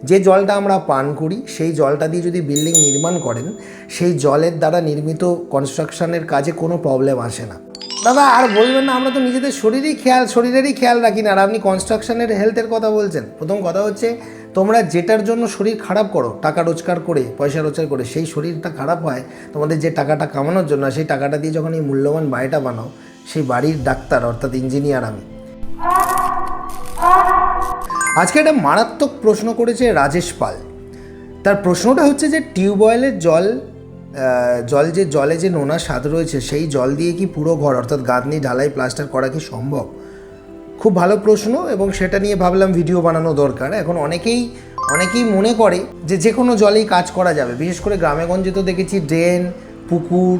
যে জলটা আমরা পান করি সেই জলটা দিয়ে যদি বিল্ডিং নির্মাণ করেন, সেই জলের দ্বারা নির্মিত কনস্ট্রাকশনের কাজে কোনো প্রবলেম আসে না। দাদা আর বলবেন না, আমরা তো নিজেদের শরীরেরই খেয়াল রাখি না, আর আপনি কনস্ট্রাকশনের হেলথের কথা বলছেন। প্রথম কথা হচ্ছে, তোমরা যেটার জন্য শরীর খারাপ করো, টাকা রোজগার করে, পয়সা রোজগার করে, সেই শরীরটা খারাপ হয় তোমাদের যে টাকাটা কামানোর জন্য, সেই টাকাটা দিয়ে যখন এই মূল্যবান বাড়িটা বানাও, সেই বাড়ির ডাক্তার অর্থাৎ ইঞ্জিনিয়ার আমি। আজকে একটা মারাত্মক প্রশ্ন করেছে রাজেশ পাল। তার প্রশ্নটা হচ্ছে যে টিউবওয়েলের জলে যে নোনা স্বাদ রয়েছে, সেই জল দিয়ে কি পুরো ঘর অর্থাৎ গাঁথনি, ঢালাই, প্লাস্টার করা কি সম্ভব? খুব ভালো প্রশ্ন, এবং সেটা নিয়ে ভাবলাম ভিডিও বানানো দরকার। এখন অনেকেই মনে করে যে কোনো জলেই কাজ করা যাবে। বিশেষ করে গ্রামেগঞ্জে তো দেখেছি ড্রেন, পুকুর,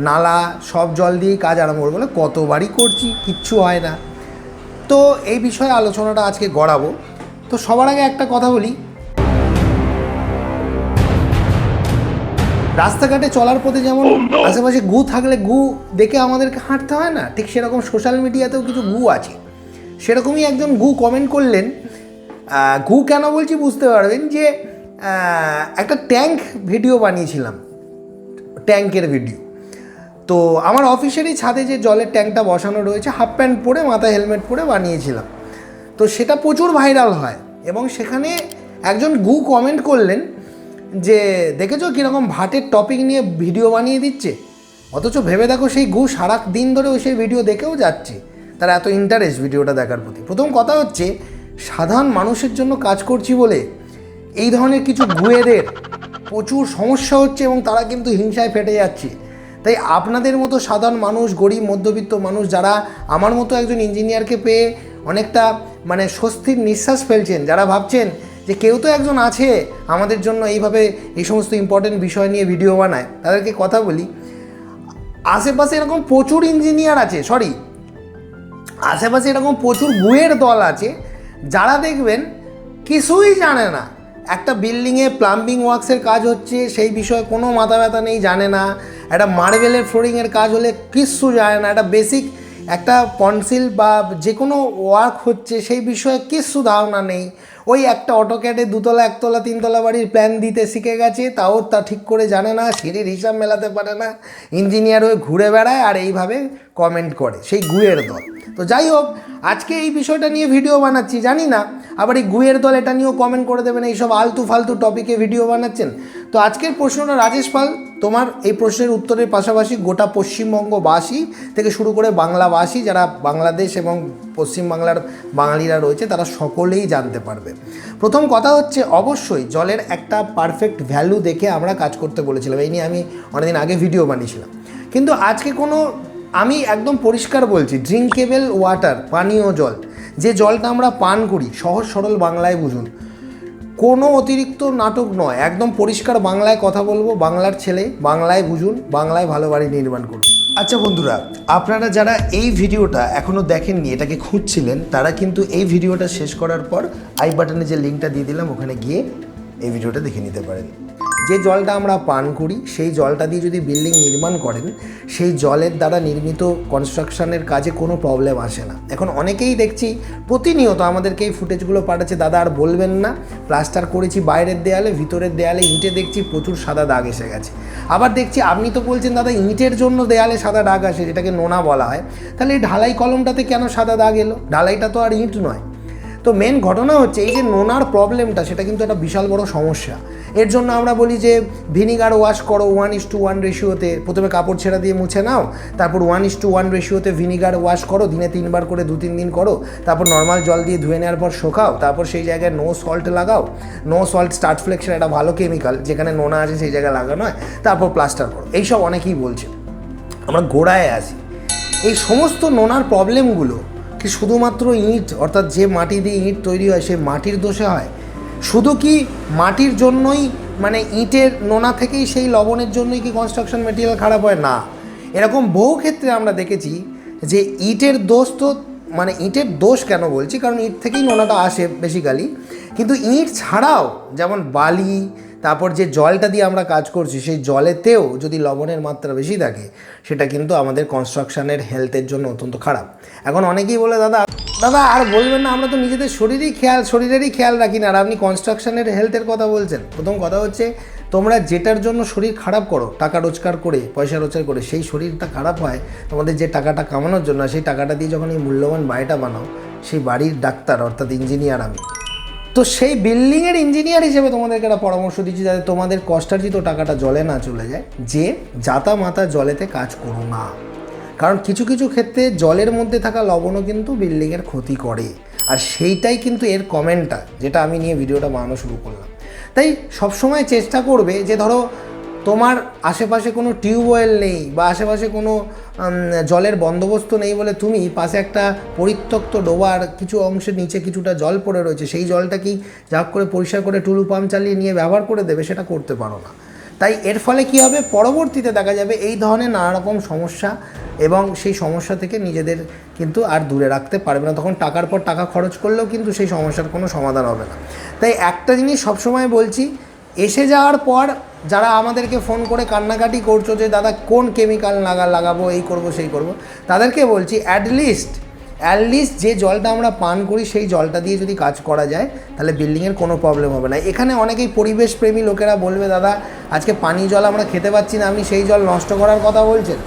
নালা সব জল দিয়েই কাজ আরম্ভ করে, বলে কতবারই করছি, কিচ্ছু হয় না। তো এই বিষয়ে আলোচনাটা আজকে গড়াবো। তো সবার আগে একটা কথা বলি, রাস্তাঘাটে চলার পথে যেমন আশেপাশে গু থাকলে গু দেখে আমাদেরকে হাঁটতে হয় না, ঠিক সেরকম সোশ্যাল মিডিয়াতেও কিছু গু আছে। সেরকমই একজন গু কমেন্ট করলেন। গু কেন বলছি বুঝতে পারবেন, যে একটা ট্যাঙ্ক ভিডিও বানিয়েছিলাম, ট্যাঙ্কের ভিডিও। তো আমার অফিসেরই ছাদে যে জলের ট্যাঙ্কটা বসানো রয়েছে, হাফ প্যান্ট পরে, মাথায় হেলমেট পরে বানিয়েছিলাম। তো সেটা প্রচুর ভাইরাল হয়, এবং সেখানে একজন গু কমেন্ট করলেন যে দেখেছো কীরকম ভাটের টপিক নিয়ে ভিডিও বানিয়ে দিচ্ছে, অথচ ভেবে দেখো সেই গু সারা দিন ধরে ওই সেই ভিডিও দেখেও যাচ্ছে, তার এত ইন্টারেস্ট ভিডিওটা দেখার প্রতি। প্রথম কথা হচ্ছে, সাধারণ মানুষের জন্য কাজ করছি বলে এই ধরনের কিছু গুয়েদের প্রচুর সমস্যা হচ্ছে, এবং তারা কিন্তু হিংসায় ফেটে যাচ্ছে। তাই আপনাদের মতো সাধারণ মানুষ, গরিব মধ্যবিত্ত মানুষ, যারা আমার মতো একজন ইঞ্জিনিয়ারকে পেয়ে অনেকটা স্বস্তির নিঃশ্বাস ফেলছেন, যারা ভাবছেন যে কেউ তো একজন আছে আমাদের জন্য এইভাবে এই সমস্ত ইম্পর্টেন্ট বিষয় নিয়ে ভিডিও বানায়, তাদেরকে কথা বলি, আশেপাশে এরকম প্রচুর ইঞ্জিনিয়ার আছে, আশেপাশে এরকম প্রচুর গুয়ের দল আছে, যারা দেখবেন কিছুই জানে না। একটা বিল্ডিংয়ে প্লাম্বিং ওয়ার্কসের কাজ হচ্ছে, সেই বিষয়ে কোনো মাথা ব্যথা নেই, জানে না। একটা মার্বেলের ফ্লোরিংয়ের কাজ হলে কিচ্ছু জানে না। একটা বেসিক একটা পনসিল বা যে কোনো ওয়ার্ক হচ্ছে, সেই বিষয়ে কিচ্ছু ধারণা নেই। ওই একটা অটোক্যাডে 2 তলা 1 তলা 3 তলা বাড়ির প্ল্যান দিতে শিখে গেছে, তাও তা ঠিক করে জানে না, সিঁড়ির হিসাব মেলাতে পারে না, ইঞ্জিনিয়ার হয়ে ঘুরে বেড়ায় আর এইভাবে কমেন্ট করে, সেই গুয়ের দল। তো যাই হোক, আজকে এই বিষয়টা নিয়ে ভিডিও বানাচ্ছি, জানি না আবার এই গুয়ের দল এটা নিয়েও কমেন্ট করে দেবেন, এইসব আলতু ফালতু টপিকে ভিডিও বানাচ্ছেন। তো আজকের প্রশ্নটা রাজেশ পাল, তোমার এই প্রশ্নের উত্তরের পাশাপাশি গোটা পশ্চিমবঙ্গবাসী থেকে শুরু করে বাংলাভাষী যারা বাংলাদেশ এবং পশ্চিমবাংলার বাঙালিরা রয়েছে, তারা সকলেই জানতে পারবে। প্রথম কথা হচ্ছে, অবশ্যই জলের একটা পারফেক্ট ভ্যালু দেখে আমরা কাজ করতে বলেছিলাম, এই নিয়ে আমি অনেকদিন আগে ভিডিও বানিয়েছিলাম। কিন্তু আজকে আমি একদম পরিষ্কার বলছি, ড্রিঙ্কেবল ওয়াটার, পানীয় জল, যে জলটা আমরা পান করি, সহজ সরল বাংলায় বুঝুন, কোনো অতিরিক্ত নাটক নয়, একদম পরিষ্কার বাংলায় কথা বলবো, বাংলার ছেলে, বাংলায় বুঝুন, বাংলায় ভালো বাড়ি নির্মাণ করুন। আচ্ছা বন্ধুরা, আপনারা যারা এই ভিডিওটা এখনও দেখেননি, এটাকে খুঁজছিলেন, তারা কিন্তু এই ভিডিওটা শেষ করার পর আই বাটনে যে লিঙ্কটা দিয়ে দিলাম, ওখানে গিয়ে এই ভিডিওটা দেখে নিতে পারেন। যে জলটা আমরা পান করি, সেই জলটা দিয়ে যদি বিল্ডিং নির্মাণ করেন, সেই জলের দ্বারা নির্মিত কনস্ট্রাকশনের কাজে কোনো প্রবলেম আসে না। এখন অনেকেই দেখছি প্রতিনিয়ত আমাদেরকে এই ফুটেজগুলো পাঠাচ্ছে, দাদা আর বলবেন না, প্লাস্টার করেছি বাইরের দেয়ালে, ভিতরের দেয়ালে ইঁটে দেখছি প্রচুর সাদা দাগ এসে গেছে। আবার দেখছি আপনি তো বলছেন দাদা ইঁটের জন্য দেয়ালে সাদা দাগ আসে, যেটাকে নোনা বলা হয়, তাহলে এই ঢালাই কলমটাতে কেন সাদা দাগ এলো? ঢালাইটা তো আর ইঁট নয়। তো মেন ঘটনা হচ্ছে, এই যে নোনার প্রবলেমটা, সেটা কিন্তু একটা বিশাল বড় সমস্যা। এর জন্য আমরা বলি যে ভিনিগার ওয়াশ করো 1:1 রেশিওতে, প্রথমে কাপড় ছেঁড়া দিয়ে মুছে নাও, তারপর 1:1 রেশিওতে ভিনিগার ওয়াশ করো, দিনে 3 বার করে 2-3 দিন করো, তারপর নর্মাল জল দিয়ে ধুয়ে নেওয়ার পর শোকাও, তারপর সেই জায়গায় নো সল্ট লাগাও। নো সল্ট স্টার্ট ফ্লেক্সন একটা ভালো কেমিক্যাল, যেখানে নোনা আছে সেই জায়গায় লাগানো হয়, তারপর প্লাস্টার করো। এইসব অনেকেই বলছে। আমরা গোড়ায় আসি, এই সমস্ত নোনার প্রবলেমগুলো কি শুধুমাত্র ইঁট, অর্থাৎ যে মাটি দিয়ে ইঁট তৈরি হয় সেই মাটির দোষে হয়? শুধু কি মাটির জন্যই, ইঁটের নোনা থেকেই সেই লবণের জন্যই কি কনস্ট্রাকশন মেটেরিয়াল খারাপ হয়? না, এরকম বহু ক্ষেত্রে আমরা দেখেছি যে ইঁটের দোষ তো, ইঁটের দোষ কেন বলছি, কারণ ইঁট থেকেই নোনাটা আসে বেসিক্যালি, কিন্তু ইঁট ছাড়াও যেমন বালি, তারপর যে জলটা দিয়ে আমরা কাজ করছি, সেই জলেতেও যদি লবণের মাত্রা বেশি থাকে, সেটা কিন্তু আমাদের কনস্ট্রাকশনের হেলথের জন্য অত্যন্ত খারাপ। এখন অনেকেই বলে দাদা দাদা আর বলবেন না, আমরা তো নিজেদের শরীরেরই খেয়াল রাখি না, আর আপনি কনস্ট্রাকশনের হেলথের কথা বলছেন। প্রথম কথা হচ্ছে, তোমরা যেটার জন্য শরীর খারাপ করো, টাকা রোজগার করে, পয়সা রোজগার করে, সেই শরীরটা খারাপ হয় তোমাদের যে টাকাটা কামানোর জন্য, সেই টাকাটা দিয়ে যখন এই মূল্যবান বাড়িটা বানাও, সেই বাড়ির ডাক্তার অর্থাৎ ইঞ্জিনিয়ার আমি। তো সেই বিল্ডিংয়ের ইঞ্জিনিয়ার হিসেবে তোমাদেরকে একটা পরামর্শ দিচ্ছি, যাতে তোমাদের কষ্টার্জিত টাকাটা জলে না চলে যায়, যে জাতা মাতা জলেতে কাজ করো না। কারণ কিছু কিছু ক্ষেত্রে জলের মধ্যে থাকা লবণও কিন্তু বিল্ডিংয়ের ক্ষতি করে, আর সেইটাই কিন্তু এর কমেন্টটা, যেটা আমি নিয়ে ভিডিওটা বানানো শুরু করলাম। তাই সবসময় চেষ্টা করবে যে ধরো তোমার আশেপাশে কোনো টিউবওয়েল নেই বা আশেপাশে কোনো জলের বন্দোবস্ত নেই বলে তুমি পাশে একটা পরিত্যক্ত ডোবার কিছু অংশের নিচে কিছুটা জল পড়ে রয়েছে, সেই জলটা কি যা করে পরিষ্কার করে টুলু পাম্প চালিয়ে নিয়ে ব্যবহার করে দেবে, সেটা করতে পারো না। তাই এর ফলে কী হবে, পরবর্তীতে দেখা যাবে এই ধরনের নানা রকম সমস্যা, এবং সেই সমস্যা থেকে নিজেদের কিন্তু আর দূরে রাখতে পারবে না। তখন টাকার পর টাকা খরচ করলেও কিন্তু সেই সমস্যার কোনো সমাধান হবে না। তাই একটা জিনিস সবসময় বলছি, এসে যাওয়ার পর যারা আমাদেরকে ফোন করে কান্নাকাটি করছো যে দাদা কোন কেমিক্যাল লাগাবো, এই করব সেই করব, তাদেরকে বলছি অ্যাটলিস্ট যে জলটা আমরা পান করি সেই জলটা দিয়ে যদি কাজ করা যায়, তাহলে বিল্ডিংয়ের কোনো প্রবলেম হবে না। এখানে অনেকেই পরিবেশপ্রেমী লোকেরা বলবে দাদা আজকে পানীয় জল আমরা খেতে পাচ্ছি না, আপনি সেই জল নষ্ট করার কথা বলছেন।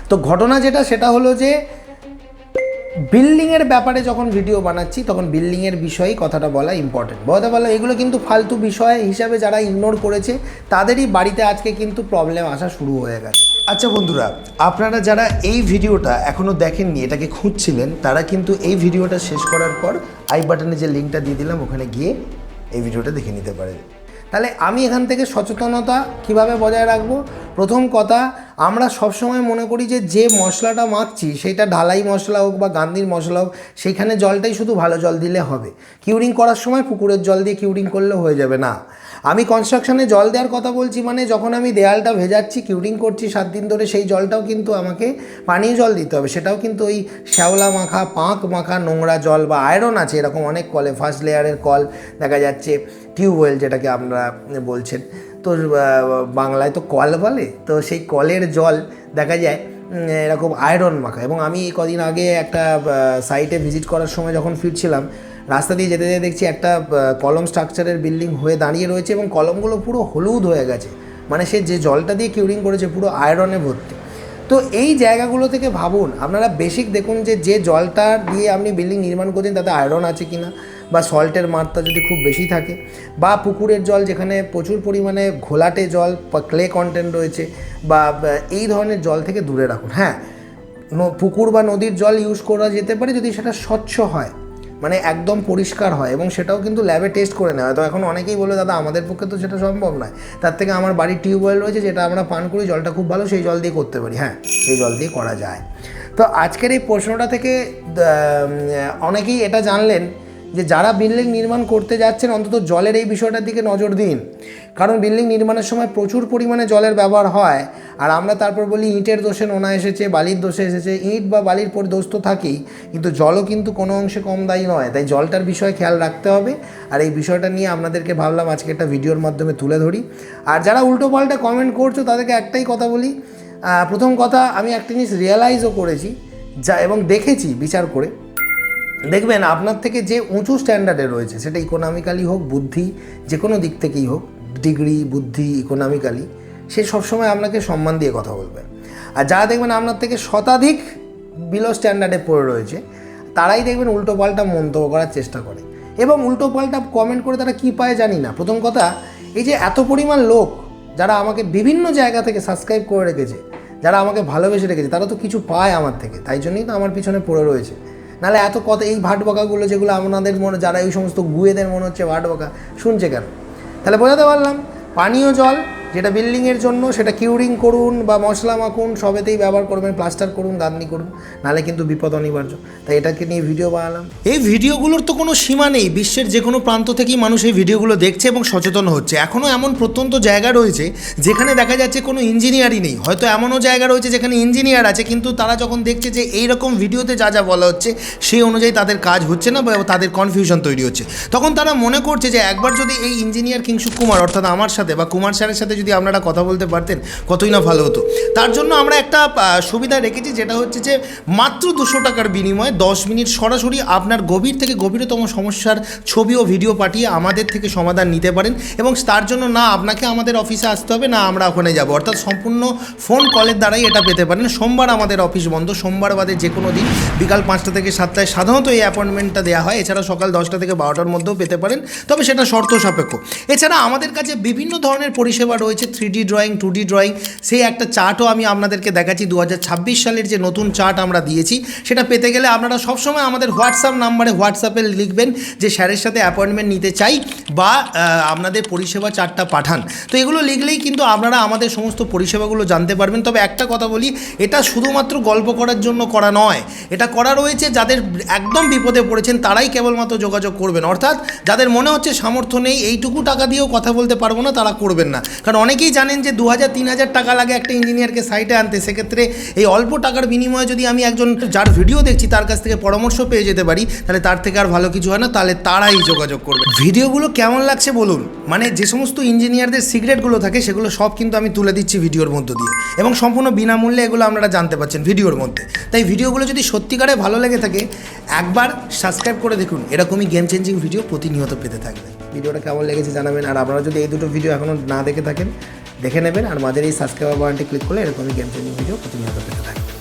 তো ঘটনা যেটা সেটা হলো যে বিল্ডিংয়ের ব্যাপারে যখন ভিডিও বানাচ্ছি তখন বিল্ডিংয়ের বিষয়েই কথাটা বলা ইম্পর্টেন্ট। বলতে পারলো এগুলো কিন্তু ফালতু বিষয় হিসাবে যারা ইগনোর করেছে তাদেরই বাড়িতে আজকে কিন্তু প্রবলেম আসা শুরু হয়ে গেছে। আচ্ছা বন্ধুরা, আপনারা যারা এই ভিডিওটা এখনও দেখেননি, এটাকে খুঁজছিলেন, তারা কিন্তু এই ভিডিওটা শেষ করার পর আই বাটনে যে লিঙ্কটা দিয়ে দিলাম ওখানে গিয়ে এই ভিডিওটা দেখে নিতে পারেন। তাহলে আমি এখান থেকে সচেতনতা কিভাবে বজায় রাখবো? প্রথম কথা, আমরা সবসময় মনে করি যে মশলাটা মাখছি সেটা ঢালাই মশলা হোক বা গান্ধির মশলা হোক, সেইখানে জলটাই শুধু ভালো জল দিলে হবে। কিউরিং করার সময় পুকুরের জল দিয়ে কিউরিং করলে হয়ে যাবে না। আমি কনস্ট্রাকশনে জল দেওয়ার কথা বলছি, মানে যখন আমি দেয়ালটা ভেজাচ্ছি, কিউরিং করছি 7 দিন ধরে, সেই জলটাও কিন্তু আমাকে পানীয় জল দিতে হবে। সেটাও কিন্তু ওই শ্যাওলা মাখা, পাঁক মাখা নোংরা জল বা আয়রন আছে এরকম অনেক কলে, ফার্স্ট লেয়ারের কল দেখা যাচ্ছে, টিউবওয়েল যেটাকে আমরা বলছেন, তো বাংলায় তো কল বলে, তো সেই কলের জল দেখা যায় এরকম আয়রন মাখা। এবং আমি কদিন আগে একটা সাইটে ভিজিট করার সময় যখন ফিরছিলাম, রাস্তা দিয়ে যেতে যেতে দেখছি একটা কলম স্ট্রাকচারের বিল্ডিং হয়ে দাঁড়িয়ে রয়েছে এবং কলমগুলো পুরো হলুদ হয়ে গেছে, মানে সে যে জলটা দিয়ে কিউরিং করেছে পুরো আয়রনে ভর্তি। তো এই জায়গাগুলো থেকে ভাবুন, আপনারা বেসিক দেখুন যে জলটা দিয়ে আপনি বিল্ডিং নির্মাণ করছেন তাতে আয়রন আছে কিনা, বা সল্টের মাত্রা যদি খুব বেশি থাকে, বা পুকুরের জল যেখানে প্রচুর পরিমাণে ঘোলাটে জল বা ক্লে কন্টেন্ট রয়েছে, বা এই ধরনের জল থেকে দূরে রাখুন। হ্যাঁ, পুকুর বা নদীর জল ইউজ করা যেতে পারে যদি সেটা স্বচ্ছ হয়, মানে একদম পরিষ্কার হয়, এবং সেটাও কিন্তু ল্যাবে টেস্ট করে নেওয়া হয়। তো এখন অনেকেই বলে দাদা আমাদের পক্ষে তো সেটা সম্ভব নয়, তার থেকে আমার বাড়ির টিউবওয়েল রয়েছে যেটা আমরা পান করি, জলটা খুব ভালো, সেই জল দিয়ে করতে পারি। হ্যাঁ, সেই জল দিয়ে করা যায়। তো আজকের এই প্রশ্নটা থেকে অনেকেই এটা জানলেন যে যারা বিল্ডিং নির্মাণ করতে যাচ্ছেন অন্তত জলের এই বিষয়টার দিকে নজর দিন, কারণ বিল্ডিং নির্মাণের সময় প্রচুর পরিমাণে জলের ব্যবহার হয়, আর আমরা তারপর বলি ইঁটের দোষে নোনা এসেছে, বালির দোষে এসেছে। ইঁট বা বালির দোষ তো থাকেই, কিন্তু জলও কিন্তু কোনো অংশে কম দায়ী নয়। তাই জলটার বিষয়ে খেয়াল রাখতে হবে, আর এই বিষয়টা নিয়ে আপনাদেরকে ভাবলাম আজকে একটা ভিডিওর মাধ্যমে তুলে ধরি। আর যারা উল্টোপাল্টা কমেন্ট করছো তাদেরকে একটাই কথা বলি, প্রথম কথা, আমি একটা জিনিস রিয়েলাইজও করেছি এবং দেখেছি বিচার করে, দেখবেন আপনার থেকে যে উঁচু স্ট্যান্ডার্ডে রয়েছে, সেটা ইকোনমিক্যালি হোক, বুদ্ধি যে কোনো দিক থেকেই হোক, ডিগ্রি, বুদ্ধি, ইকোনমিক্যালি, সে সবসময় আপনাকে সম্মান দিয়ে কথা বলবে। আর যারা দেখবেন আপনার থেকে শতাধিক বিলো স্ট্যান্ডার্ডে পড়ে রয়েছে, তারাই দেখবেন উল্টোপাল্টা মন্তব্য করার চেষ্টা করে, এবং উল্টোপাল্টা কমেন্ট করে তারা কী পায় জানি না। প্রথম কথা, এই যে এত পরিমাণ লোক যারা আমাকে বিভিন্ন জায়গা থেকে সাবস্ক্রাইব করে রেখেছে, যারা আমাকে ভালোবেসে রেখেছে, তারা তো কিছু পায় আমার থেকে, তাই জন্যই তো আমার পিছনে পড়ে রয়েছে। নাহলে এত কথা, এই ভাট বকাগুলো যেগুলো আপনাদের মনে, যারা এই সমস্ত গুয়েদের মনে হচ্ছে ভাট বকা শুনছে কেন? তাহলে বোঝাতে পারলাম, পানীয় জল যেটা বিল্ডিংয়ের জন্য, সেটা কিউরিং করুন বা মশলা মাখুন, সবেতেই ব্যবহার করবেন, প্লাস্টার করুন, গাঁথনি করুন, নাহলে কিন্তু বিপদ অনিবার্য। তাই এটাকে নিয়ে ভিডিও বানালাম। এই ভিডিওগুলোর তো কোনো সীমা নেই, বিশ্বের যে কোনো প্রান্ত থেকেই মানুষ এই ভিডিওগুলো দেখছে এবং সচেতন হচ্ছে। এখনও এমন প্রত্যন্ত জায়গা রয়েছে যেখানে দেখা যাচ্ছে কোনো ইঞ্জিনিয়ারই নেই, হয়তো এমনও জায়গা রয়েছে যেখানে ইঞ্জিনিয়ার আছে, কিন্তু তারা যখন দেখছে যে এইরকম ভিডিওতে যা যা বলা হচ্ছে সেই অনুযায়ী তাদের কাজ হচ্ছে না বা তাদের কনফিউশন তৈরি হচ্ছে, তখন তারা মনে করছে যে একবার যদি এই ইঞ্জিনিয়ার কিংশুক কুমার অর্থাৎ আমার সাথে বা কুমার স্যারের সাথে যদি যদি আপনারা কথা বলতে পারতেন কতই না ভালো হতো। তার জন্য আমরা একটা সুবিধা রেখেছি, যেটা হচ্ছে যে মাত্র 200 টাকার বিনিময়ে 10 মিনিট সরাসরি আপনার গভীর থেকে গভীরতম সমস্যার ছবি ও ভিডিও পাঠিয়ে আমাদের থেকে সমাধান নিতে পারেন। এবং তার জন্য না আপনাকে আমাদের অফিসে আসতে হবে, না আমরা ওখানে যাব, অর্থাৎ সম্পূর্ণ ফোন কলের দ্বারাই এটা পেতে পারেন। সোমবার আমাদের অফিস বন্ধ, সোমবার বাদে যে কোনো দিন বিকাল 5টা থেকে 7টায় সাধারণত এই অ্যাপয়েন্টমেন্টটা দেওয়া হয়। এছাড়া সকাল 10টা থেকে 12টার মধ্যেও পেতে পারেন, তবে সেটা শর্ত সাপেক্ষ। এছাড়া আমাদের কাছে বিভিন্ন ধরনের পরিষেবা রয়েছে, 3D ড্রয়িং, 2D ড্রয়িং, সেই একটা চার্টও আমি আপনাদেরকে দেখাচ্ছি। 2026 সালের যে নতুন চার্ট আমরা দিয়েছি, সেটা পেতে গেলে আপনারা সবসময় আমাদের হোয়াটসঅ্যাপ নাম্বারে হোয়াটসঅ্যাপে লিখবেন যে স্যারের সাথে অ্যাপয়েন্টমেন্ট নিতে চাই বা আপনাদের পরিষেবা চার্টটা পাঠান। তো এগুলো লিখলেই কিন্তু আপনারা আমাদের সমস্ত পরিষেবাগুলো জানতে পারবেন। তবে একটা কথা বলি, এটা শুধুমাত্র গল্প করার জন্য করা নয়, এটা করা রয়েছে যাদের একদম বিপদে পড়েছেন তারাই কেবলমাত্র যোগাযোগ করবেন। অর্থাৎ যাদের মনে হচ্ছে সামর্থ্য নেই, এইটুকু টাকা দিয়েও কথা বলতে পারবো না, তারা করবেন না। কারণ অনেকেই জানেন যে 2000-3000 টাকা লাগে একটা ইঞ্জিনিয়ারকে সাইটে আনতে। সেক্ষেত্রে এই অল্প টাকার বিনিময়ে যদি আমি একজন যার ভিডিও দেখছি তার কাছ থেকে পরামর্শ পেয়ে যেতে পারি, তাহলে তার থেকে আর ভালো কিছু হয় না। তাহলে তারাই যোগাযোগ করবে। ভিডিওগুলো কেমন লাগছে বলুন, মানে যে সমস্ত ইঞ্জিনিয়ারদের সিক্রেটগুলো থাকে সেগুলো সব কিন্তু আমি তুলে দিচ্ছি ভিডিওর মধ্য দিয়ে, এবং সম্পূর্ণ বিনামূল্যে এগুলো আপনারা জানতে পারছেন ভিডিওর মধ্যে। তাই ভিডিওগুলো যদি সত্যিকারে ভালো লেগে থাকে, একবার সাবস্ক্রাইব করে দেখুন, এরকমই গেম চেঞ্জিং ভিডিও প্রতিনিয়ত পেতে থাকবে। ভিডিওটা কেমন লেগেছে জানাবেন। আর আপনারা যদি এই দুটো ভিডিও এখনও না দেখে থাকেন, দেখে নেবেন। আর মাঝের এই সাবস্ক্রাইব বাটনটি ক্লিক করলে এরকমই গেম চেঞ্জিং ভিডিও প্রতিনিয়ত পেতে থাকবে।